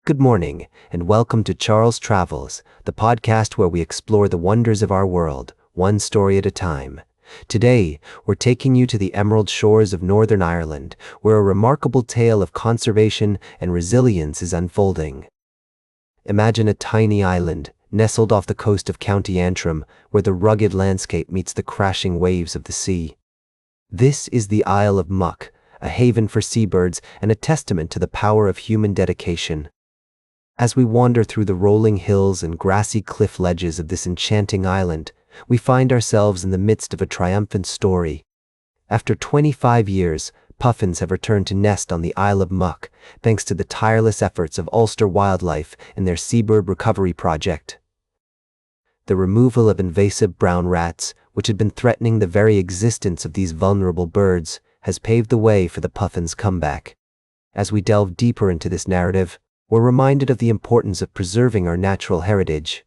Good morning, and welcome to Charles Travels, the podcast where we explore the wonders of our world, one story at a time. Today, we're taking you to the emerald shores of Northern Ireland, where a remarkable tale of conservation and resilience is unfolding. Imagine a tiny island, nestled off the coast of County Antrim, where the rugged landscape meets the crashing waves of the sea. This is the Isle of Muck, a haven for seabirds and a testament to the power of human dedication. As we wander through the rolling hills and grassy cliff ledges of this enchanting island, we find ourselves in the midst of a triumphant story. After 25 years, puffins have returned to nest on the Isle of Muck, thanks to the tireless efforts of Ulster Wildlife and their seabird recovery project. The removal of invasive brown rats, which had been threatening the very existence of these vulnerable birds, has paved the way for the puffins' comeback. As we delve deeper into this narrative, we're reminded of the importance of preserving our natural heritage.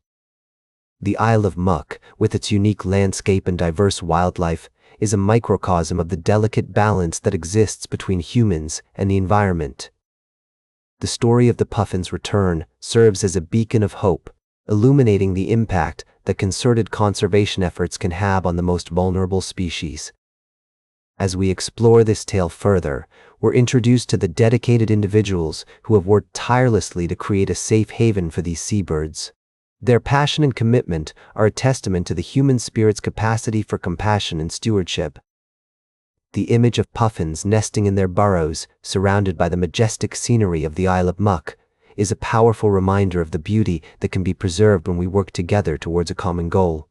The Isle of Muck, with its unique landscape and diverse wildlife, is a microcosm of the delicate balance that exists between humans and the environment. The story of the puffins' return serves as a beacon of hope, illuminating the impact that concerted conservation efforts can have on the most vulnerable species. As we explore this tale further, we're introduced to the dedicated individuals who have worked tirelessly to create a safe haven for these seabirds. Their passion and commitment are a testament to the human spirit's capacity for compassion and stewardship. The image of puffins nesting in their burrows, surrounded by the majestic scenery of the Isle of Muck, is a powerful reminder of the beauty that can be preserved when we work together towards a common goal.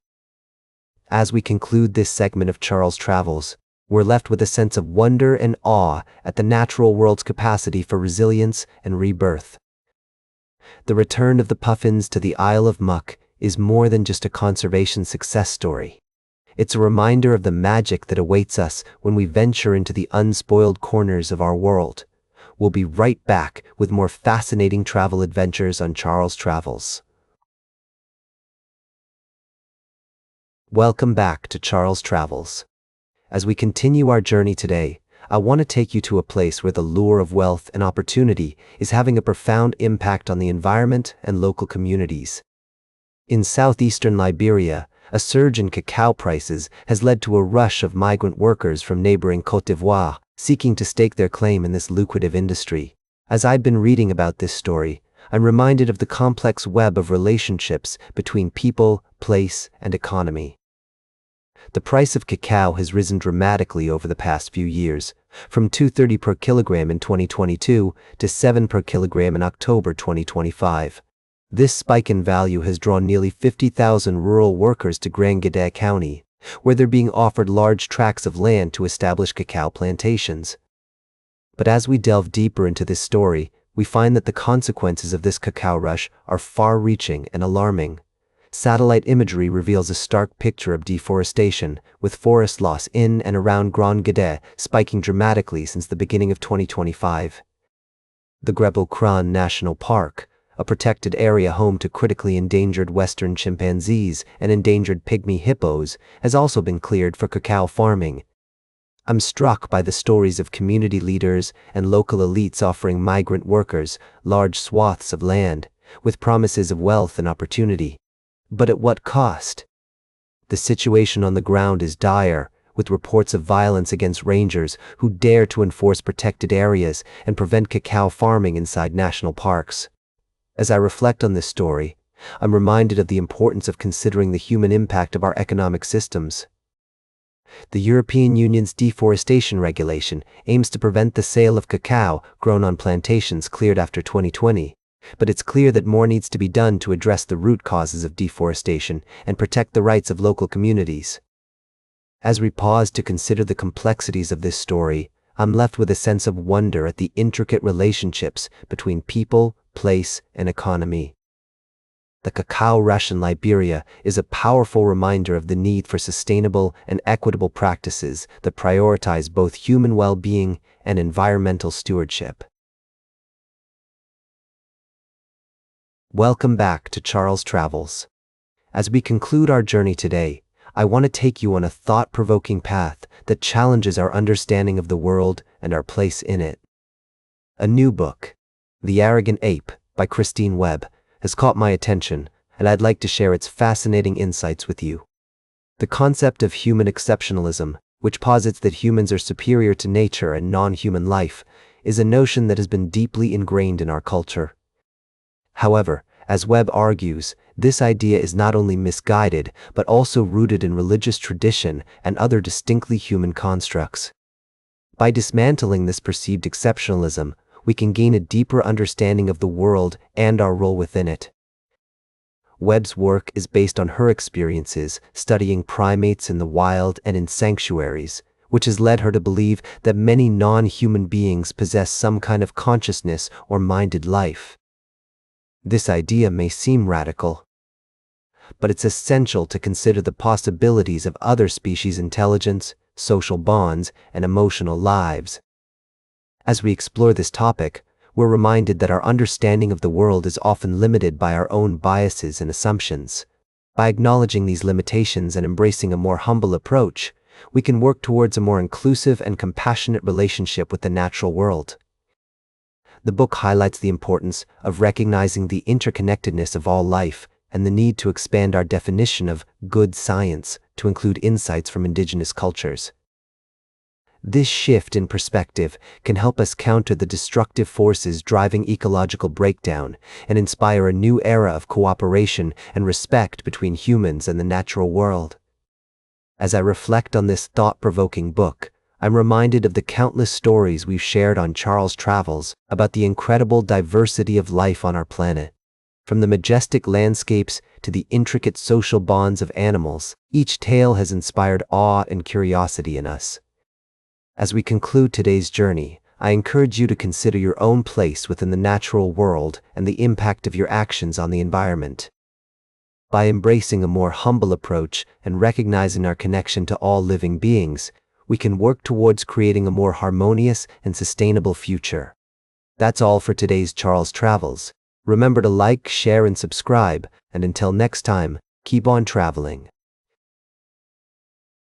As we conclude this segment of Charles Travels, we're left with a sense of wonder and awe at the natural world's capacity for resilience and rebirth. The return of the puffins to the Isle of Muck is more than just a conservation success story. It's a reminder of the magic that awaits us when we venture into the unspoiled corners of our world. We'll be right back with more fascinating travel adventures on Charles Travels. Welcome back to Charles Travels. As we continue our journey today, I want to take you to a place where the lure of wealth and opportunity is having a profound impact on the environment and local communities. In southeastern Liberia, a surge in cacao prices has led to a rush of migrant workers from neighboring Côte d'Ivoire seeking to stake their claim in this lucrative industry. As I've been reading about this story, I'm reminded of the complex web of relationships between people, place, and economy. The price of cacao has risen dramatically over the past few years, from $2.30 per kilogram in 2022 to $7 per kilogram in October 2025. This spike in value has drawn nearly 50,000 rural workers to Grand Gede County, where they're being offered large tracts of land to establish cacao plantations. But as we delve deeper into this story, we find that the consequences of this cacao rush are far-reaching and alarming. Satellite imagery reveals a stark picture of deforestation, with forest loss in and around Grand Gede spiking dramatically since the beginning of 2025. The Grebel Kran National Park, a protected area home to critically endangered western chimpanzees and endangered pygmy hippos, has also been cleared for cacao farming. I'm struck by the stories of community leaders and local elites offering migrant workers large swaths of land, with promises of wealth and opportunity. But at what cost? The situation on the ground is dire, with reports of violence against rangers who dare to enforce protected areas and prevent cacao farming inside national parks. As I reflect on this story, I'm reminded of the importance of considering the human impact of our economic systems. The European Union's deforestation regulation aims to prevent the sale of cacao grown on plantations cleared after 2020. But it's clear that more needs to be done to address the root causes of deforestation and protect the rights of local communities. As we pause to consider the complexities of this story, I'm left with a sense of wonder at the intricate relationships between people, place, and economy. The cacao rush in Liberia is a powerful reminder of the need for sustainable and equitable practices that prioritize both human well-being and environmental stewardship. Welcome back to Charles Travels. As we conclude our journey today, I want to take you on a thought-provoking path that challenges our understanding of the world and our place in it. A new book, The Arrogant Ape, by Christine Webb has caught my attention, and I'd like to share its fascinating insights with you. The concept of human exceptionalism, which posits that humans are superior to nature and non-human life, is a notion that has been deeply ingrained in our culture. However, as Webb argues, this idea is not only misguided, but also rooted in religious tradition and other distinctly human constructs. By dismantling this perceived exceptionalism, we can gain a deeper understanding of the world and our role within it. Webb's work is based on her experiences studying primates in the wild and in sanctuaries, which has led her to believe that many non-human beings possess some kind of consciousness or minded life. This idea may seem radical, but it's essential to consider the possibilities of other species' intelligence, social bonds, and emotional lives. As we explore this topic, we're reminded that our understanding of the world is often limited by our own biases and assumptions. By acknowledging these limitations and embracing a more humble approach, we can work towards a more inclusive and compassionate relationship with the natural world. The book highlights the importance of recognizing the interconnectedness of all life and the need to expand our definition of good science to include insights from indigenous cultures. This shift in perspective can help us counter the destructive forces driving ecological breakdown and inspire a new era of cooperation and respect between humans and the natural world. As I reflect on this thought-provoking book, I'm reminded of the countless stories we've shared on Charles Travels about the incredible diversity of life on our planet. From the majestic landscapes to the intricate social bonds of animals, each tale has inspired awe and curiosity in us. As we conclude today's journey, I encourage you to consider your own place within the natural world and the impact of your actions on the environment. By embracing a more humble approach and recognizing our connection to all living beings, we can work towards creating a more harmonious and sustainable future. That's all for today's Charles Travels. Remember to like, share, and subscribe, and until next time, keep on traveling.